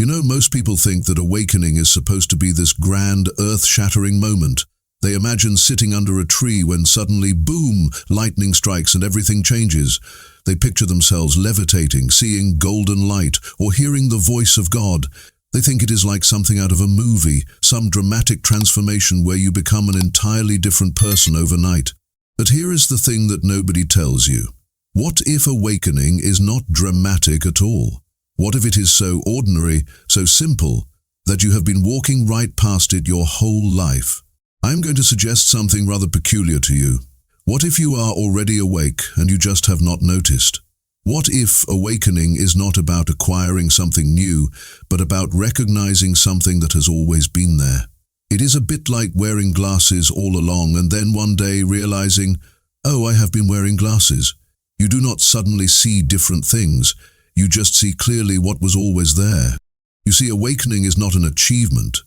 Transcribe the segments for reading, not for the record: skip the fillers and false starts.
Most people think that awakening is supposed to be this grand, earth-shattering moment. They imagine sitting under a tree when suddenly, boom, lightning strikes and everything changes. They picture themselves levitating, seeing golden light, or hearing the voice of God. They think it is like something out of a movie, some dramatic transformation where you become an entirely different person overnight. But here is the thing that nobody tells you. What if awakening is not dramatic at all? What if it is so ordinary, so simple, that you have been walking right past it your whole life? I'm going to suggest something rather peculiar to you. What if you are already awake and you just have not noticed? What if awakening is not about acquiring something new, but about recognizing something that has always been there? It is a bit like wearing glasses all along and then one day realizing, oh, I have been wearing glasses. You do not suddenly see different things. You just see clearly what was always there. You see, awakening is not an achievement.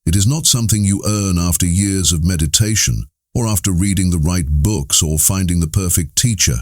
It is not something you earn after years of meditation, or after reading the right books or finding the perfect teacher.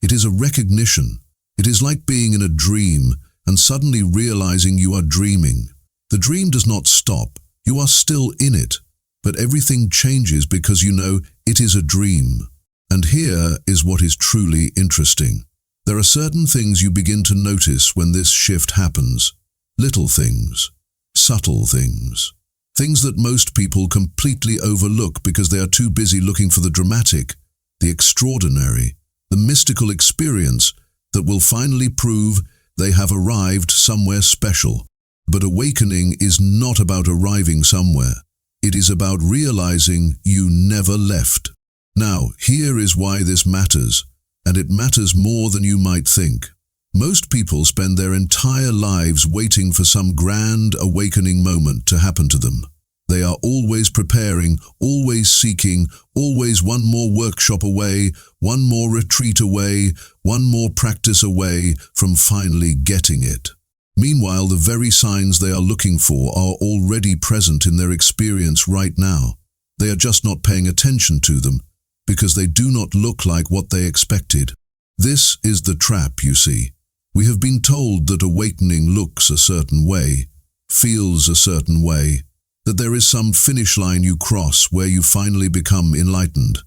It is a recognition. It is like being in a dream and suddenly realizing you are dreaming. The dream does not stop. You are still in it, but everything changes because you know it is a dream. And here is what is truly interesting. There are certain things you begin to notice when this shift happens. Little things, subtle things. Things that most people completely overlook because they are too busy looking for the dramatic, the extraordinary, the mystical experience that will finally prove they have arrived somewhere special. But awakening is not about arriving somewhere. It is about realizing you never left. Now, here is why this matters, and it matters more than you might think. Most people spend their entire lives waiting for some grand awakening moment to happen to them. They are always preparing, always seeking, always one more workshop away, one more retreat away, one more practice away from finally getting it. Meanwhile, the very signs they are looking for are already present in their experience right now. They are just not paying attention to them because they do not look like what they expected. This is the trap, you see. We have been told that awakening looks a certain way, feels a certain way, that there is some finish line you cross where you finally become enlightened.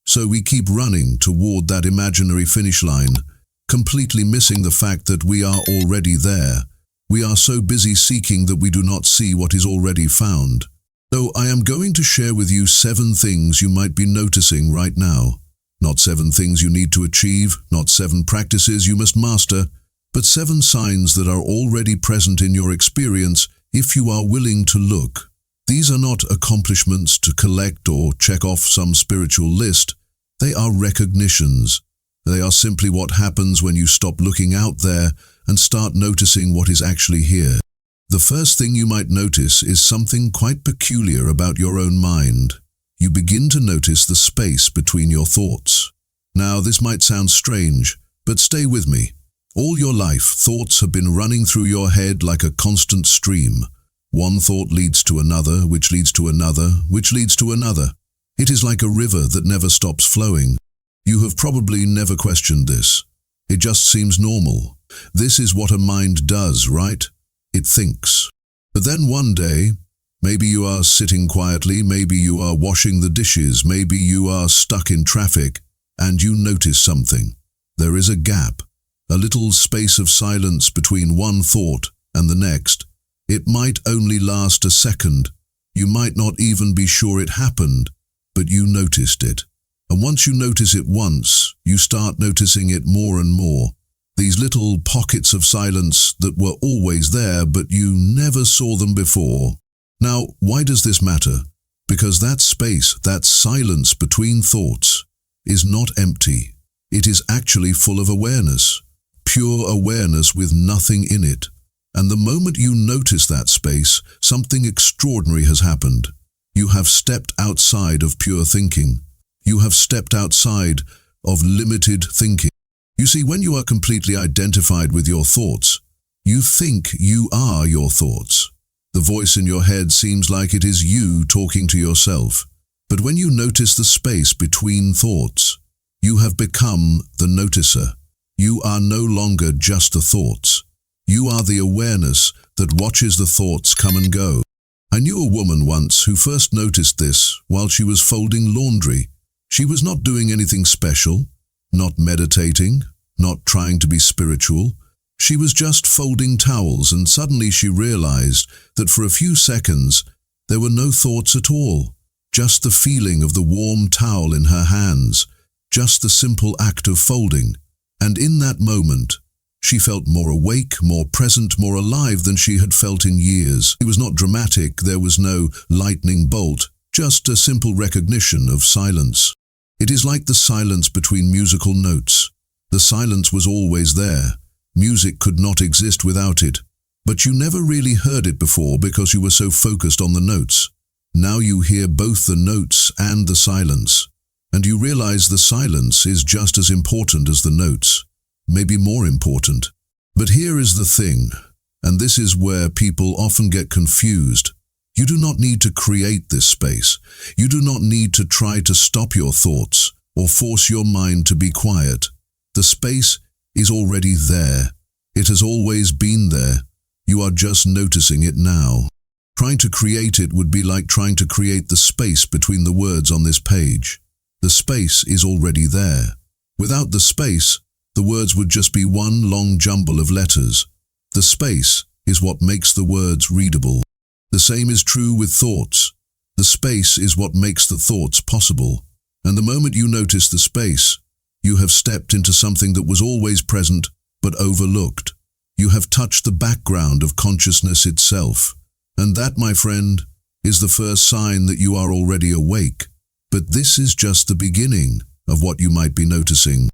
So we keep running toward that imaginary finish line, completely missing the fact that we are already there. We are so busy seeking that we do not see what is already found. So I am going to share with you 7 things you might be noticing right now. Not 7 things you need to achieve, not 7 practices you must master, but 7 signs that are already present in your experience if you are willing to look. These are not accomplishments to collect or check off some spiritual list. They are recognitions. They are simply what happens when you stop looking out there and start noticing what is actually here. The first thing you might notice is something quite peculiar about your own mind. You begin to notice the space between your thoughts. Now, this might sound strange, but stay with me. All your life, thoughts have been running through your head like a constant stream. One thought leads to another, which leads to another, which leads to another. It is like a river that never stops flowing. You have probably never questioned this. It just seems normal. This is what a mind does, right? It thinks. But then one day, maybe you are sitting quietly, maybe you are washing the dishes, maybe you are stuck in traffic, and you notice something. There is a gap. A little space of silence between one thought and the next. It might only last a second. You might not even be sure it happened, but you noticed it. And once you notice it once, you start noticing it more and more. These little pockets of silence that were always there, but you never saw them before. Now, why does this matter? Because that space, that silence between thoughts, is not empty. It is actually full of awareness. Pure awareness with nothing in it. And the moment you notice that space, something extraordinary has happened. You have stepped outside of pure thinking. You have stepped outside of limited thinking. You see, when you are completely identified with your thoughts, you think you are your thoughts. The voice in your head seems like it is you talking to yourself. But when you notice the space between thoughts, you have become the noticer. You are no longer just the thoughts. You are the awareness that watches the thoughts come and go. I knew a woman once who first noticed this while she was folding laundry. She was not doing anything special, not meditating, not trying to be spiritual. She was just folding towels, and suddenly she realized that for a few seconds there were no thoughts at all. Just the feeling of the warm towel in her hands, just the simple act of folding. And in that moment, she felt more awake, more present, more alive than she had felt in years. It was not dramatic, there was no lightning bolt, just a simple recognition of silence. It is like the silence between musical notes. The silence was always there. Music could not exist without it. But you never really heard it before because you were so focused on the notes. Now you hear both the notes and the silence. And you realize the silence is just as important as the notes. Maybe more important. But here is the thing, and this is where people often get confused. You do not need to create this space. You do not need to try to stop your thoughts or force your mind to be quiet. The space is already there. It has always been there. You are just noticing it now. Trying to create it would be like trying to create the space between the words on this page. The space is already there. Without the space, the words would just be one long jumble of letters. The space is what makes the words readable. The same is true with thoughts. The space is what makes the thoughts possible. And the moment you notice the space, you have stepped into something that was always present but overlooked. You have touched the background of consciousness itself. And that, my friend, is the first sign that you are already awake. But this is just the beginning of what you might be noticing.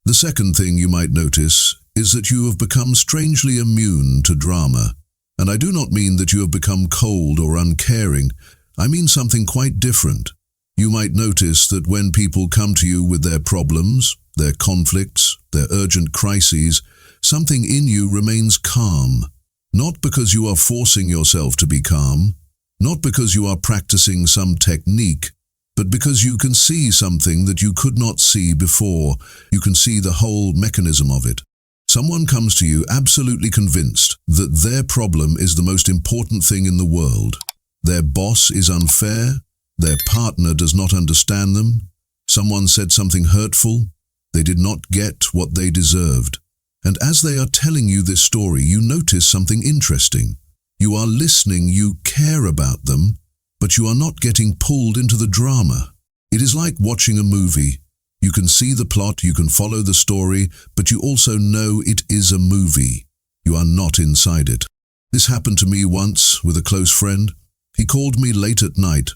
The second thing you might notice is that you have become strangely immune to drama. And I do not mean that you have become cold or uncaring. I mean something quite different. You might notice that when people come to you with their problems, their conflicts, their urgent crises, something in you remains calm. Not because you are forcing yourself to be calm, not because you are practicing some technique, but because you can see something that you could not see before. You can see the whole mechanism of it. Someone comes to you absolutely convinced that their problem is the most important thing in the world. Their boss is unfair, their partner does not understand them, someone said something hurtful, they did not get what they deserved. And as they are telling you this story, you notice something interesting. You are listening, you care about them, but you are not getting pulled into the drama. It is like watching a movie. You can see the plot, you can follow the story, but you also know it is a movie. You are not inside it. This happened to me once with a close friend. He called me late at night,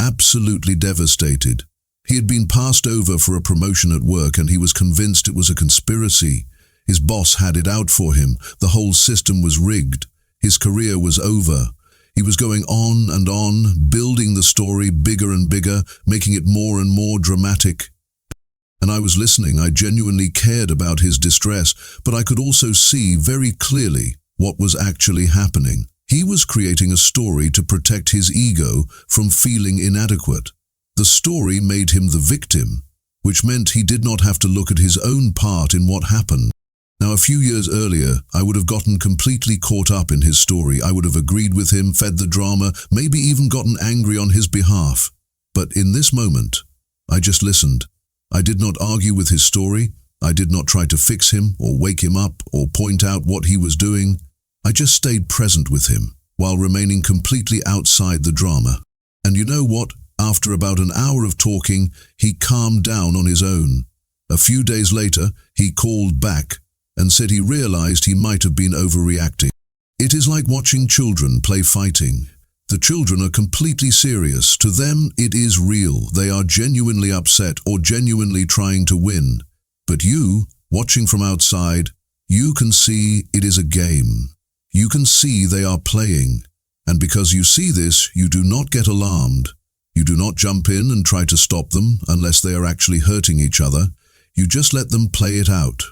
absolutely devastated. He had been passed over for a promotion at work and he was convinced it was a conspiracy. His boss had it out for him. The whole system was rigged. His career was over. He was going on, building the story bigger and bigger, making it more and more dramatic. And I was listening. I genuinely cared about his distress, but I could also see very clearly what was actually happening. He was creating a story to protect his ego from feeling inadequate. The story made him the victim, which meant he did not have to look at his own part in what happened. Now, a few years earlier, I would have gotten completely caught up in his story. I would have agreed with him, fed the drama, maybe even gotten angry on his behalf. But in this moment, I just listened. I did not argue with his story. I did not try to fix him or wake him up or point out what he was doing. I just stayed present with him while remaining completely outside the drama. And you know what? After about an hour of talking, he calmed down on his own. A few days later, he called back and said he realized he might have been overreacting. It is like watching children play fighting. The children are completely serious. To them, it is real. They are genuinely upset or genuinely trying to win. But you, watching from outside, you can see it is a game. You can see they are playing. And because you see this, you do not get alarmed. You do not jump in and try to stop them unless they are actually hurting each other. You just let them play it out.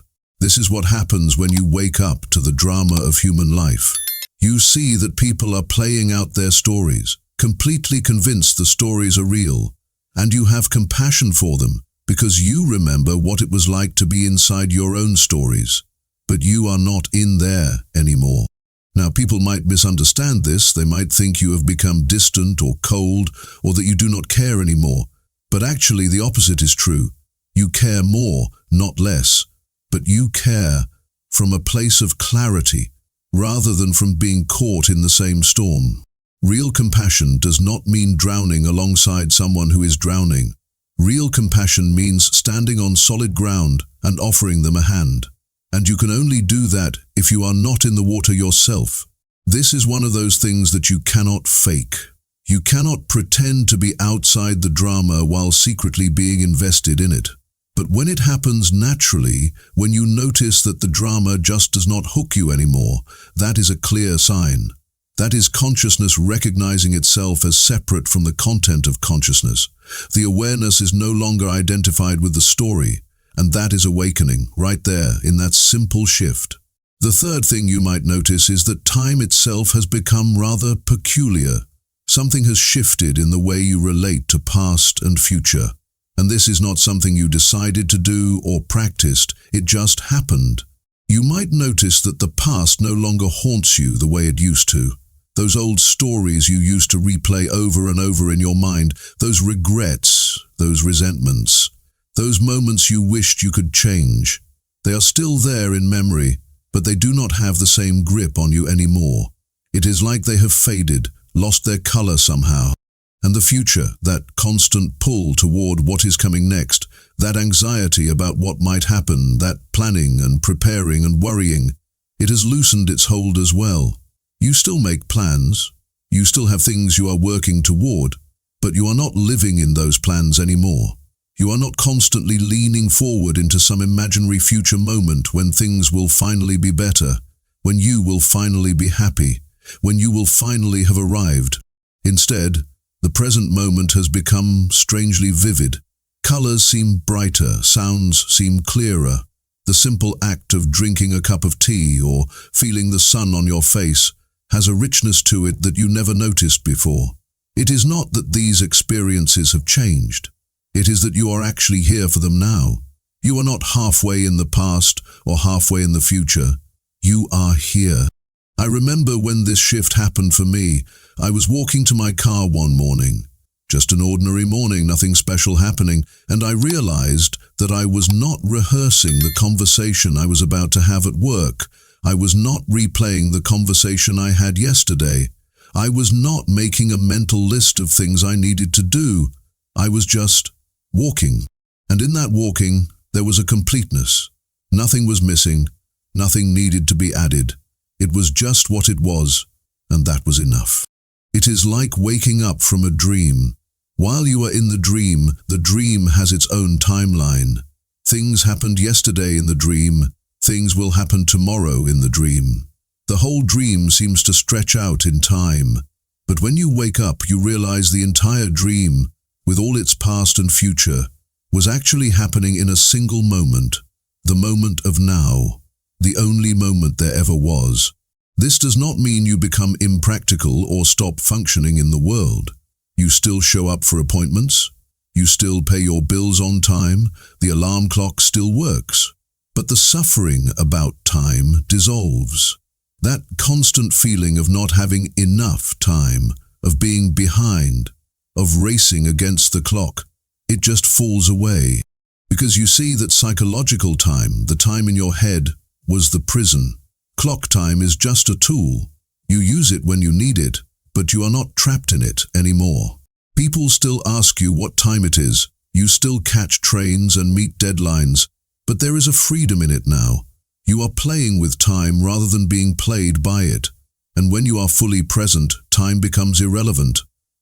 This is what happens when you wake up to the drama of human life. You see that people are playing out their stories, completely convinced the stories are real, and you have compassion for them because you remember what it was like to be inside your own stories. but you are not in there anymore. Now, people might misunderstand this. They might think you have become distant or cold, or that you do not care anymore. But actually, the opposite is true. You care more, not less, but you care from a place of clarity, rather than from being caught in the same storm. Real compassion does not mean drowning alongside someone who is drowning. Real compassion means standing on solid ground and offering them a hand. And you can only do that if you are not in the water yourself. This is one of those things that you cannot fake. You cannot pretend to be outside the drama while secretly being invested in it. But when it happens naturally, when you notice that the drama just does not hook you anymore, that is a clear sign. That is consciousness recognizing itself as separate from the content of consciousness. The awareness is no longer identified with the story, and that is awakening, right there, in that simple shift. The third thing you might notice is that time itself has become rather peculiar. Something has shifted in the way you relate to past and future. And this is not something you decided to do or practiced, it just happened. You might notice that the past no longer haunts you the way it used to. Those old stories you used to replay over and over in your mind, those regrets, those resentments, those moments you wished you could change. They are still there in memory, but they do not have the same grip on you anymore. It is like they have faded, lost their color somehow. And the future, that constant pull toward what is coming next, that anxiety about what might happen, that planning and preparing and worrying, it has loosened its hold as well. You still make plans, you still have things you are working toward, but you are not living in those plans anymore. You are not constantly leaning forward into some imaginary future moment when things will finally be better, when you will finally be happy, when you will finally have arrived. Instead, the present moment has become strangely vivid. Colors seem brighter, sounds seem clearer. The simple act of drinking a cup of tea or feeling the sun on your face has a richness to it that you never noticed before. It is not that these experiences have changed. It is that you are actually here for them now. You are not halfway in the past or halfway in the future. You are here. I remember when this shift happened for me. I was walking to my car one morning. Just an ordinary morning, nothing special happening, and I realized that I was not rehearsing the conversation I was about to have at work. I was not replaying the conversation I had yesterday. I was not making a mental list of things I needed to do. I was just walking. And in that walking, there was a completeness. Nothing was missing. Nothing needed to be added. It was just what it was, and that was enough. It is like waking up from a dream. While you are in the dream has its own timeline. Things happened yesterday in the dream. Things will happen tomorrow in the dream. The whole dream seems to stretch out in time. But when you wake up, you realize the entire dream, with all its past and future, was actually happening in a single moment, the moment of now, the only moment there ever was. This does not mean you become impractical or stop functioning in the world. You still show up for appointments. You still pay your bills on time. The alarm clock still works. But the suffering about time dissolves. That constant feeling of not having enough time, of being behind, of racing against the clock, it just falls away. Because you see that psychological time, the time in your head, was the prison. Clock time is just a tool. You use it when you need it, but you are not trapped in it anymore. People still ask you what time it is. You still catch trains and meet deadlines, but there is a freedom in it now. You are playing with time rather than being played by it. And when you are fully present, time becomes irrelevant.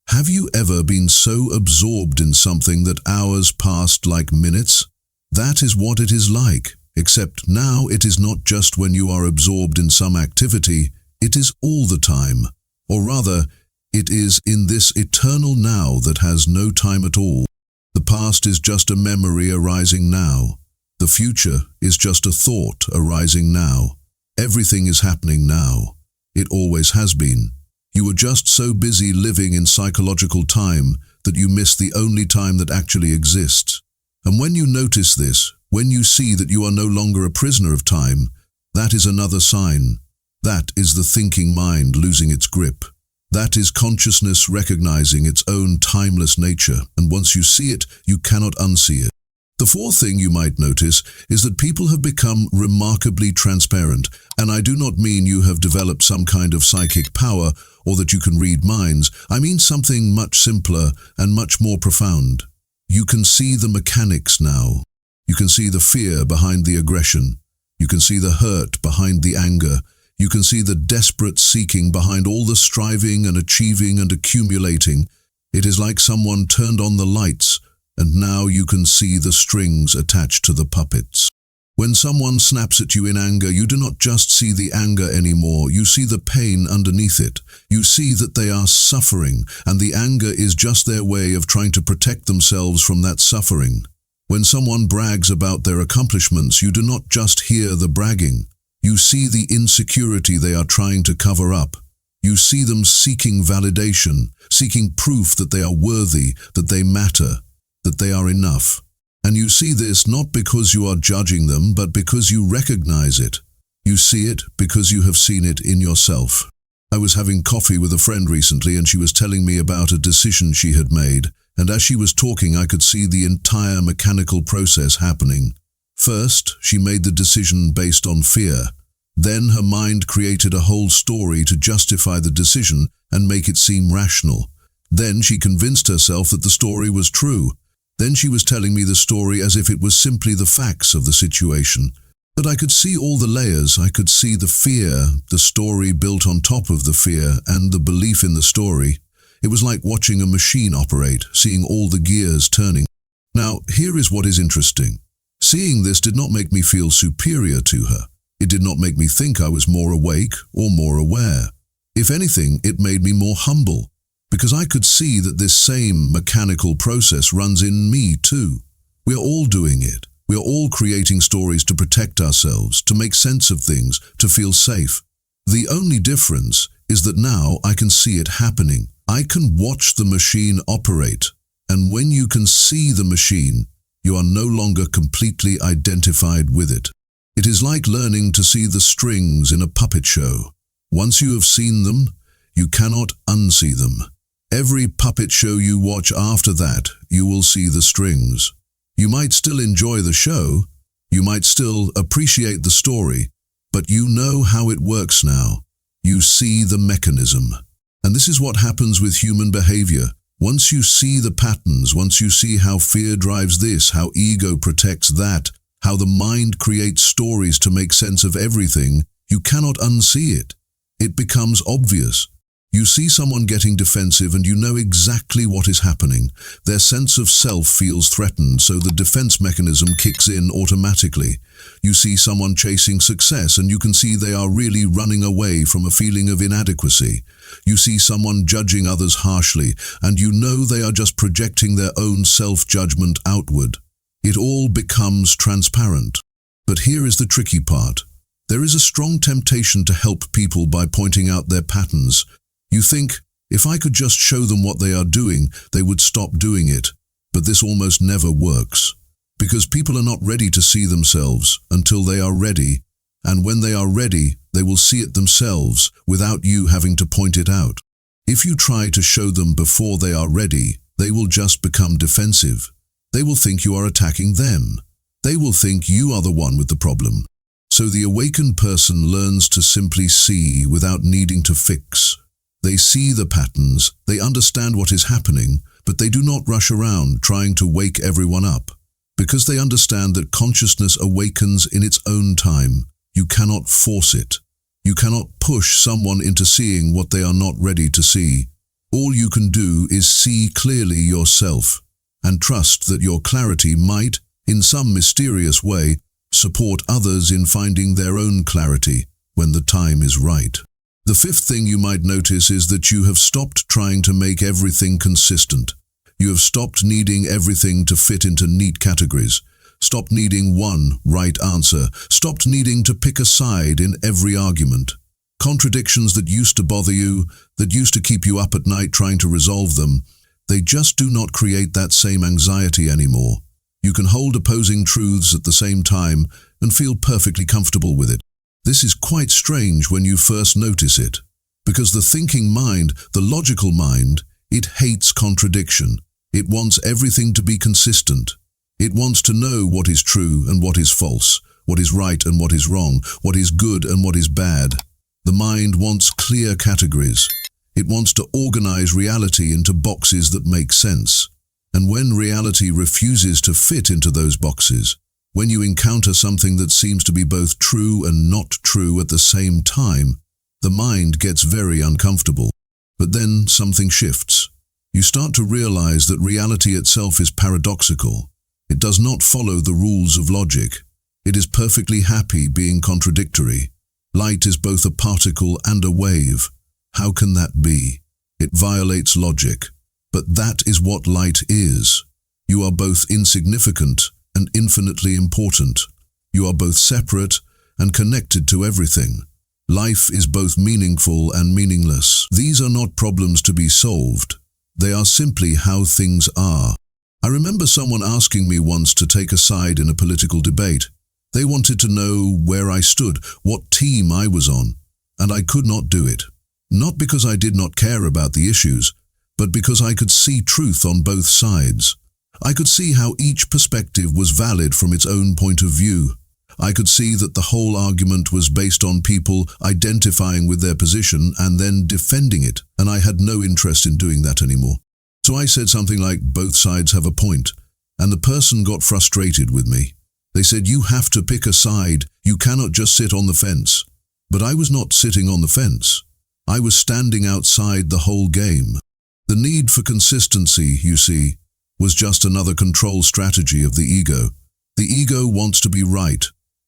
Have you ever been so absorbed in something that hours passed like minutes? That is what it is like. Except now it is not just when you are absorbed in some activity, it is all the time. Or rather, it is in this eternal now that has no time at all. The past is just a memory arising now. The future is just a thought arising now. Everything is happening now. It always has been. You are just so busy living in psychological time that you miss the only time that actually exists. And when you notice this, when you see that you are no longer a prisoner of time, That is another sign. That is the thinking mind losing its grip. That is consciousness recognizing its own timeless nature, and once you see it, you cannot unsee it. The fourth thing you might notice is that people have become remarkably transparent, and I do not mean you have developed some kind of psychic power or that you can read minds. I mean something much simpler and much more profound. You can see the mechanics now. You can see the fear behind the aggression. You can see the hurt behind the anger. You can see the desperate seeking behind all the striving and achieving and accumulating. It is like someone turned on the lights, and now you can see the strings attached to the puppets. When someone snaps at you in anger, you do not just see the anger anymore, you see the pain underneath it. You see that they are suffering, and the anger is just their way of trying to protect themselves from that suffering. When someone brags about their accomplishments, you do not just hear the bragging. You see the insecurity they are trying to cover up. You see them seeking validation, seeking proof that they are worthy, that they matter, that they are enough. And you see this not because you are judging them, but because you recognize it. You see it because you have seen it in yourself. I was having coffee with a friend recently, and she was telling me about a decision she had made, and as she was talking I could see the entire mechanical process happening. First, she made the decision based on fear. Then her mind created a whole story to justify the decision and make it seem rational. Then she convinced herself that the story was true. Then she was telling me the story as if it was simply the facts of the situation. But I could see all the layers. I could see the fear, the story built on top of the fear, and the belief in the story. It was like watching a machine operate, seeing all the gears turning. Now, here is what is interesting. Seeing this did not make me feel superior to her. It did not make me think I was more awake or more aware. If anything, it made me more humble, because I could see that this same mechanical process runs in me too. We are all doing it. We are all creating stories to protect ourselves, to make sense of things, to feel safe. The only difference is that now I can see it happening. I can watch the machine operate, and when you can see the machine, you are no longer completely identified with it. It is like learning to see the strings in a puppet show. Once you have seen them, you cannot unsee them. Every puppet show you watch after that, you will see the strings. You might still enjoy the show, you might still appreciate the story, but you know how it works now. You see the mechanism. And this is what happens with human behavior. Once you see the patterns, once you see how fear drives this, how ego protects that, how the mind creates stories to make sense of everything, you cannot unsee it. It becomes obvious. You see someone getting defensive and you know exactly what is happening. Their sense of self feels threatened, so the defense mechanism kicks in automatically. You see someone chasing success and you can see they are really running away from a feeling of inadequacy. You see someone judging others harshly and you know they are just projecting their own self-judgment outward. It all becomes transparent. But here is the tricky part. There is a strong temptation to help people by pointing out their patterns. You think, if I could just show them what they are doing, they would stop doing it. But this almost never works. Because people are not ready to see themselves until they are ready. And when they are ready, they will see it themselves without you having to point it out. If you try to show them before they are ready, they will just become defensive. They will think you are attacking them. They will think you are the one with the problem. So the awakened person learns to simply see without needing to fix. They see the patterns, they understand what is happening, but they do not rush around trying to wake everyone up. Because they understand that consciousness awakens in its own time. You cannot force it. You cannot push someone into seeing what they are not ready to see. All you can do is see clearly yourself, and trust that your clarity might, in some mysterious way, support others in finding their own clarity when the time is right. The fifth thing you might notice is that you have stopped trying to make everything consistent. You have stopped needing everything to fit into neat categories, stopped needing one right answer, stopped needing to pick a side in every argument. Contradictions that used to bother you, that used to keep you up at night trying to resolve them, they just do not create that same anxiety anymore. You can hold opposing truths at the same time and feel perfectly comfortable with it. This is quite strange when you first notice it, because the thinking mind, the logical mind, it hates contradiction. It wants everything to be consistent. It wants to know what is true and what is false, what is right and what is wrong, what is good and what is bad. The mind wants clear categories. It wants to organize reality into boxes that make sense. And when reality refuses to fit into those boxes, when you encounter something that seems to be both true and not true at the same time, the mind gets very uncomfortable. But then something shifts. You start to realize that reality itself is paradoxical. It does not follow the rules of logic. It is perfectly happy being contradictory. Light is both a particle and a wave. How can that be? It violates logic. But that is what light is. You are both insignificant and infinitely important. You are both separate and connected to everything. Life is both meaningful and meaningless. These are not problems to be solved. They are simply how things are. I remember someone asking me once to take a side in a political debate. They wanted to know where I stood, what team I was on, and I could not do it. Not because I did not care about the issues, but because I could see truth on both sides. I could see how each perspective was valid from its own point of view. I could see that the whole argument was based on people identifying with their position and then defending it, and I had no interest in doing that anymore. So I said something like, both sides have a point, and the person got frustrated with me. They said, you have to pick a side, you cannot just sit on the fence. But I was not sitting on the fence. I was standing outside the whole game. The need for consistency, you see, was just another control strategy of the ego. The ego wants to be right.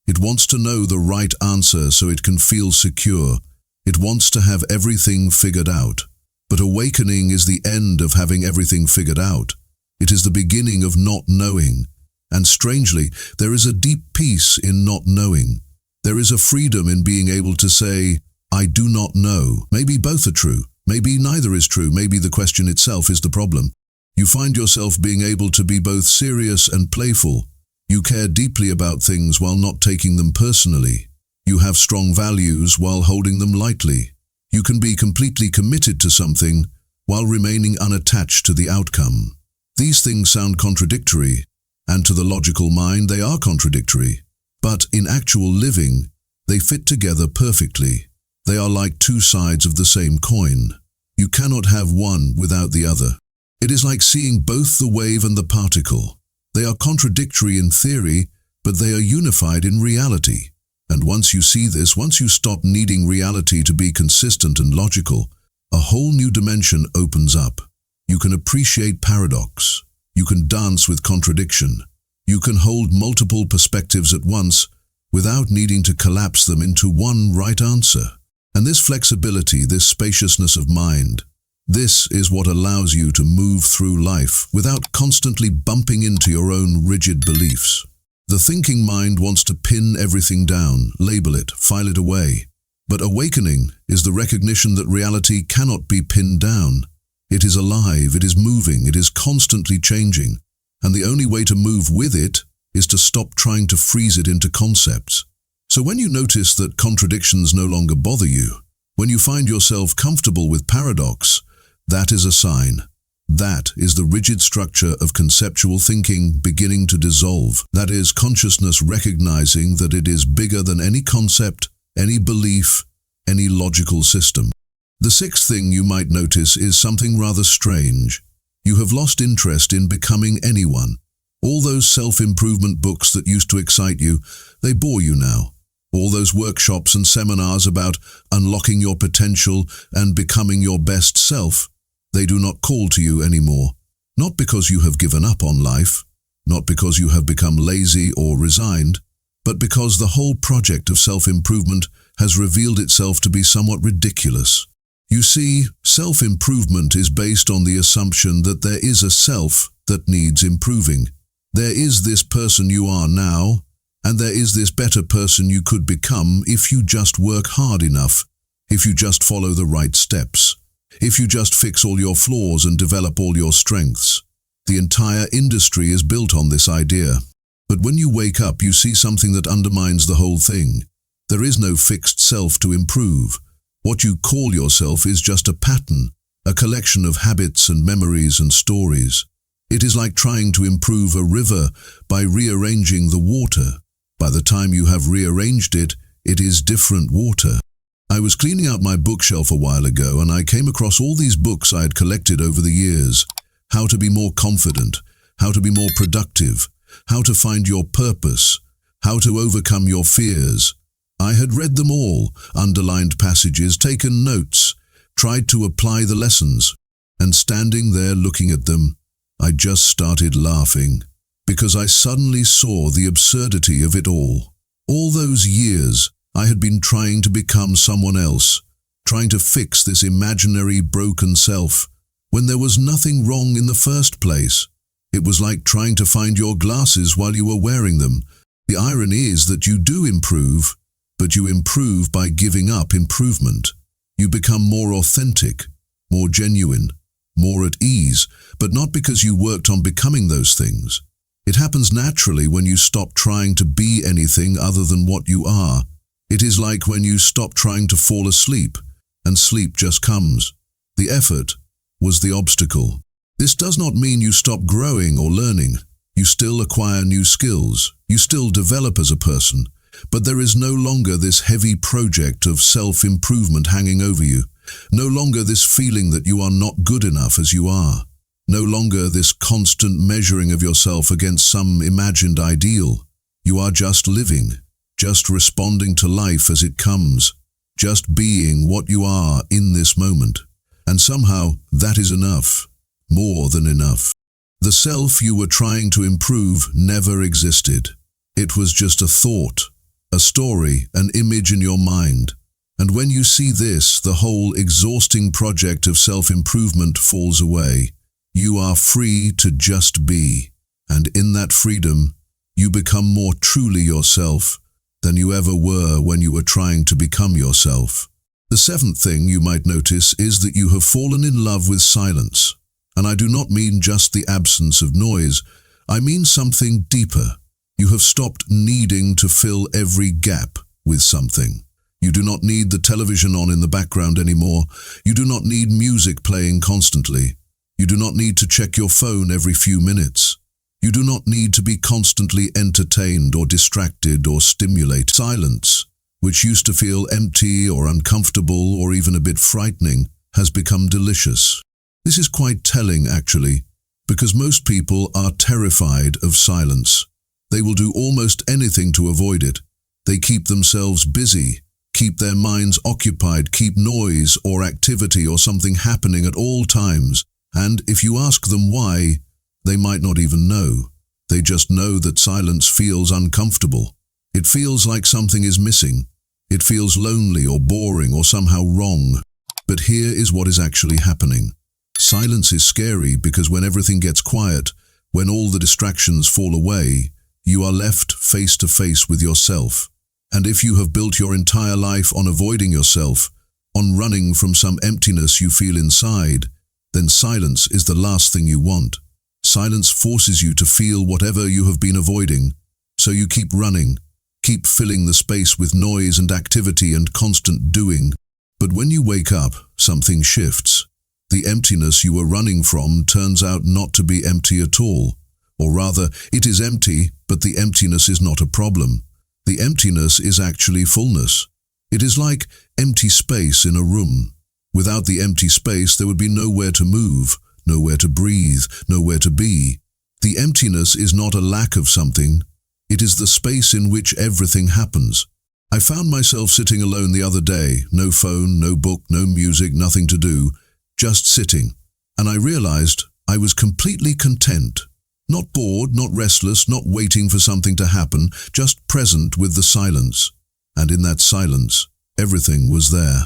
It wants to know the right answer so it can feel secure. It wants to have everything figured out. But awakening is the end of having everything figured out. It is the beginning of not knowing. And strangely, there is a deep peace in not knowing. There is a freedom in being able to say, I do not know. Maybe both are true. Maybe neither is true. Maybe the question itself is the problem. You find yourself being able to be both serious and playful. You care deeply about things while not taking them personally. You have strong values while holding them lightly. You can be completely committed to something while remaining unattached to the outcome. These things sound contradictory, and to the logical mind they are contradictory. But in actual living, they fit together perfectly. They are like two sides of the same coin. You cannot have one without the other. It is like seeing both the wave and the particle. They are contradictory in theory, but they are unified in reality. And once you see this, once you stop needing reality to be consistent and logical, a whole new dimension opens up. You can appreciate paradox. You can dance with contradiction. You can hold multiple perspectives at once without needing to collapse them into one right answer. And this flexibility, this spaciousness of mind, this is what allows you to move through life without constantly bumping into your own rigid beliefs. The thinking mind wants to pin everything down, label it, file it away. But awakening is the recognition that reality cannot be pinned down. It is alive, it is moving, it is constantly changing. And the only way to move with it is to stop trying to freeze it into concepts. So when you notice that contradictions no longer bother you, when you find yourself comfortable with paradox, that is a sign. That is the rigid structure of conceptual thinking beginning to dissolve. That is consciousness recognizing that it is bigger than any concept, any belief, any logical system. The sixth thing you might notice is something rather strange. You have lost interest in becoming anyone. All those self-improvement books that used to excite you, they bore you now. All those workshops and seminars about unlocking your potential and becoming your best self, they do not call to you anymore. Not because you have given up on life, not because you have become lazy or resigned, but because the whole project of self-improvement has revealed itself to be somewhat ridiculous. You see, self-improvement is based on the assumption that there is a self that needs improving. There is this person you are now, and there is this better person you could become if you just work hard enough, if you just follow the right steps, if you just fix all your flaws and develop all your strengths. The entire industry is built on this idea. But when you wake up, you see something that undermines the whole thing. There is no fixed self to improve. What you call yourself is just a pattern, a collection of habits and memories and stories. It is like trying to improve a river by rearranging the water. By the time you have rearranged it, it is different water. I was cleaning out my bookshelf a while ago and I came across all these books I had collected over the years. How to be more confident, how to be more productive, how to find your purpose, how to overcome your fears. I had read them all, underlined passages, taken notes, tried to apply the lessons, and standing there looking at them, I just started laughing, because I suddenly saw the absurdity of it all. All those years, I had been trying to become someone else, trying to fix this imaginary broken self, when there was nothing wrong in the first place. It was like trying to find your glasses while you were wearing them. The irony is that you do improve, but you improve by giving up improvement. You become more authentic, more genuine, more at ease, but not because you worked on becoming those things. It happens naturally when you stop trying to be anything other than what you are. It is like when you stop trying to fall asleep, and sleep just comes. The effort was the obstacle. This does not mean you stop growing or learning. You still acquire new skills. You still develop as a person. But there is no longer this heavy project of self-improvement hanging over you. No longer this feeling that you are not good enough as you are. No longer this constant measuring of yourself against some imagined ideal. You are just living, just responding to life as it comes, just being what you are in this moment. And somehow that is enough, more than enough. The self you were trying to improve never existed. It was just a thought, a story, an image in your mind. And when you see this, the whole exhausting project of self-improvement falls away. You are free to just be. And in that freedom, you become more truly yourself than you ever were when you were trying to become yourself. The seventh thing you might notice is that you have fallen in love with silence. And I do not mean just the absence of noise. I mean something deeper. You have stopped needing to fill every gap with something. You do not need the television on in the background anymore. You do not need music playing constantly. You do not need to check your phone every few minutes. You do not need to be constantly entertained or distracted or stimulated. Silence, which used to feel empty or uncomfortable or even a bit frightening, has become delicious. This is quite telling, actually, because most people are terrified of silence. They will do almost anything to avoid it. They keep themselves busy, keep their minds occupied, keep noise or activity or something happening at all times. And if you ask them why, they might not even know. They just know that silence feels uncomfortable. It feels like something is missing. It feels lonely or boring or somehow wrong. But here is what is actually happening. Silence is scary because when everything gets quiet, when all the distractions fall away, you are left face to face with yourself. And if you have built your entire life on avoiding yourself, on running from some emptiness you feel inside, then silence is the last thing you want. Silence forces you to feel whatever you have been avoiding. So you keep running, keep filling the space with noise and activity and constant doing. But when you wake up, something shifts. The emptiness you were running from turns out not to be empty at all. Or rather, it is empty, but the emptiness is not a problem. The emptiness is actually fullness. It is like empty space in a room. Without the empty space, there would be nowhere to move, nowhere to breathe, nowhere to be. The emptiness is not a lack of something. It is the space in which everything happens. I found myself sitting alone the other day, no phone, no book, no music, nothing to do, just sitting. And I realized I was completely content. Not bored, not restless, not waiting for something to happen, just present with the silence. And in that silence, everything was there.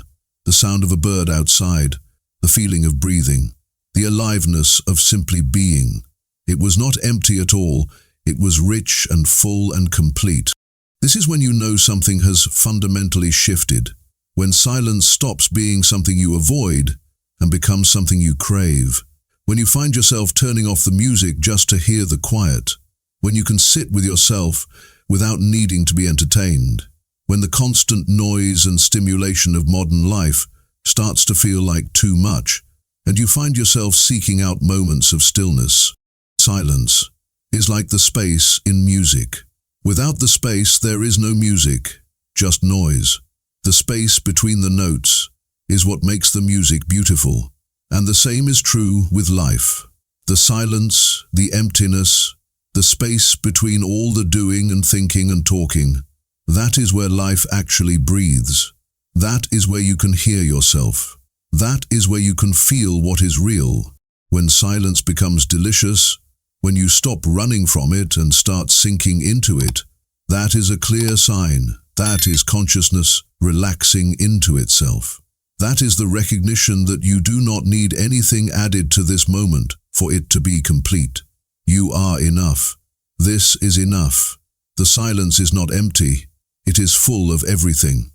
The sound of a bird outside, the feeling of breathing, the aliveness of simply being. It was not empty at all. It was rich and full and complete. This is when you know something has fundamentally shifted, when silence stops being something you avoid and becomes something you crave. When you find yourself turning off the music just to hear the quiet. When you can sit with yourself without needing to be entertained. when the constant noise and stimulation of modern life starts to feel like too much, and you find yourself seeking out moments of stillness. Silence is like the space in music. Without the space, there is no music, just noise. The space between the notes is what makes the music beautiful. And the same is true with life. The silence, the emptiness, the space between all the doing and thinking and talking, that is where life actually breathes. That is where you can hear yourself. That is where you can feel what is real. When silence becomes delicious, when you stop running from it and start sinking into it, that is a clear sign. That is consciousness relaxing into itself. That is the recognition that you do not need anything added to this moment for it to be complete. You are enough. This is enough. The silence is not empty. It is full of everything.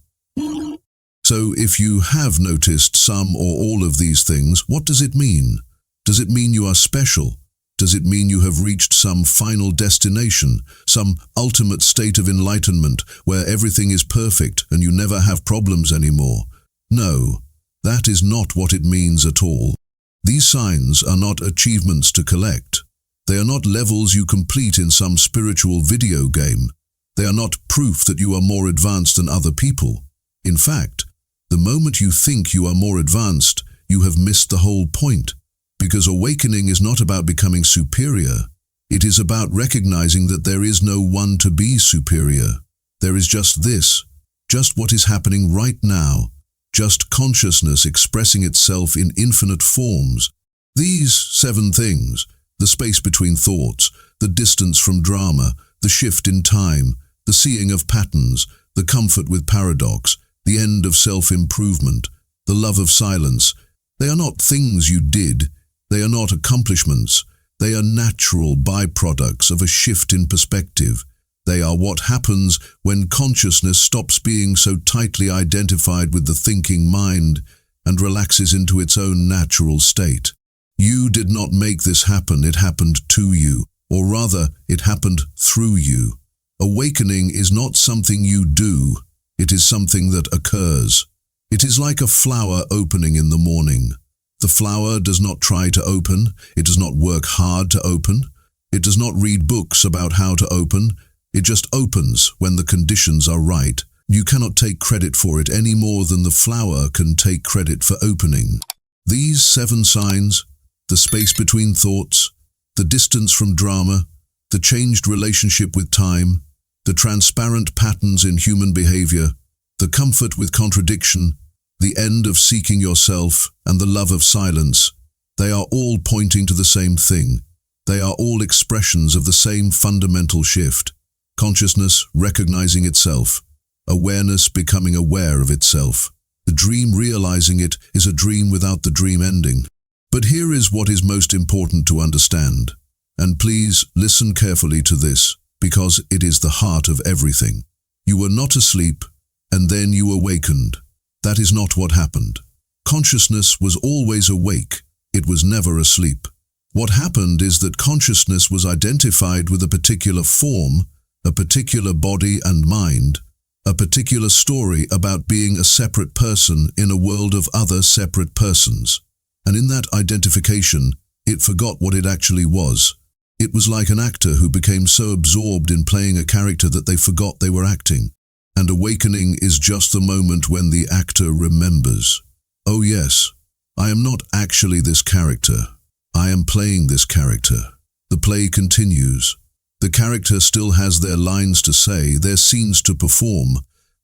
So if you have noticed some or all of these things, what does it mean? Does it mean you are special? Does it mean you have reached some final destination, some ultimate state of enlightenment where everything is perfect and you never have problems anymore? No, that is not what it means at all. These signs are not achievements to collect. They are not levels you complete in some spiritual video game. They are not proof that you are more advanced than other people. In fact, the moment you think you are more advanced, you have missed the whole point. Because awakening is not about becoming superior. It is about recognizing that there is no one to be superior. There is just this, just what is happening right now, just consciousness expressing itself in infinite forms. These 7 things, the space between thoughts, the distance from drama, the shift in time, the seeing of patterns, the comfort with paradox, the end of self-improvement, the love of silence, they are not things you did. They are not accomplishments. They are natural byproducts of a shift in perspective. They are what happens when consciousness stops being so tightly identified with the thinking mind and relaxes into its own natural state. You did not make this happen, it happened to you, or rather, it happened through you. Awakening is not something you do, it is something that occurs. It is like a flower opening in the morning. The flower does not try to open, it does not work hard to open, it does not read books about how to open, it just opens when the conditions are right. You cannot take credit for it any more than the flower can take credit for opening. These 7 signs, the space between thoughts, the distance from drama, the changed relationship with time, the transparent patterns in human behavior, the comfort with contradiction, the end of seeking yourself, and the love of silence, they are all pointing to the same thing. They are all expressions of the same fundamental shift. Consciousness recognizing itself, awareness becoming aware of itself. The dream realizing it is a dream without the dream ending. But here is what is most important to understand. And please listen carefully to this, because it is the heart of everything. You were not asleep, and then you awakened. That is not what happened. Consciousness was always awake. It was never asleep. What happened is that consciousness was identified with a particular form, a particular body and mind, a particular story about being a separate person in a world of other separate persons. And in that identification, it forgot what it actually was. It was like an actor who became so absorbed in playing a character that they forgot they were acting. And awakening is just the moment when the actor remembers. Oh yes, I am not actually this character. I am playing this character. The play continues. The character still has their lines to say, their scenes to perform,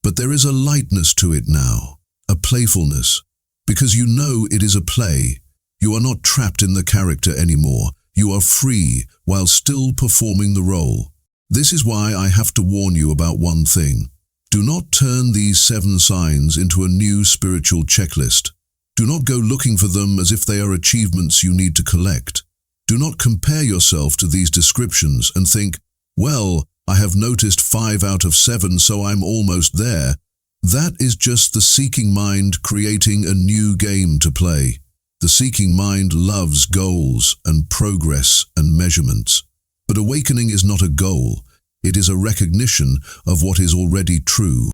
but there is a lightness to it now, a playfulness. Because you know it is a play. You are not trapped in the character anymore. You are free while still performing the role. This is why I have to warn you about one thing. Do not turn these 7 signs into a new spiritual checklist. Do not go looking for them as if they are achievements you need to collect. Do not compare yourself to these descriptions and think, well, I have noticed 5 out of 7, so I'm almost there. That is just the seeking mind creating a new game to play. The seeking mind loves goals and progress and measurements. But awakening is not a goal. It is a recognition of what is already true.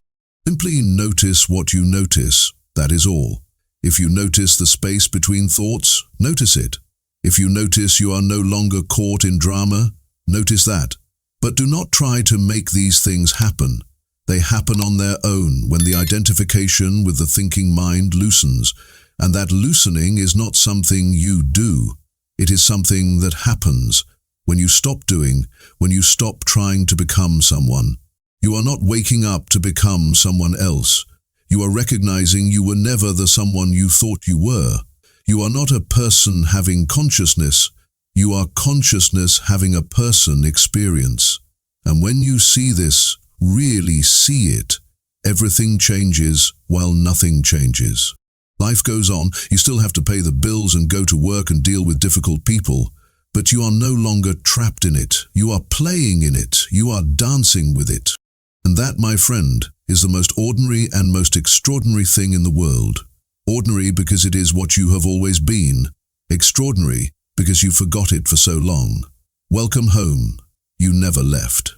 Simply notice what you notice, that is all. If you notice the space between thoughts, notice it. If you notice you are no longer caught in drama, notice that. But do not try to make these things happen. They happen on their own when the identification with the thinking mind loosens, and that loosening is not something you do. It is something that happens when you stop doing, when you stop trying to become someone. You are not waking up to become someone else. You are recognizing you were never the someone you thought you were. You are not a person having consciousness. You are consciousness having a person experience. And when you see this, really see it, everything changes while nothing changes. Life goes on, you still have to pay the bills and go to work and deal with difficult people, but you are no longer trapped in it. You are playing in it. You are dancing with it. And that, my friend, is the most ordinary and most extraordinary thing in the world. Ordinary because it is what you have always been. Extraordinary because you forgot it for so long. Welcome home. You never left.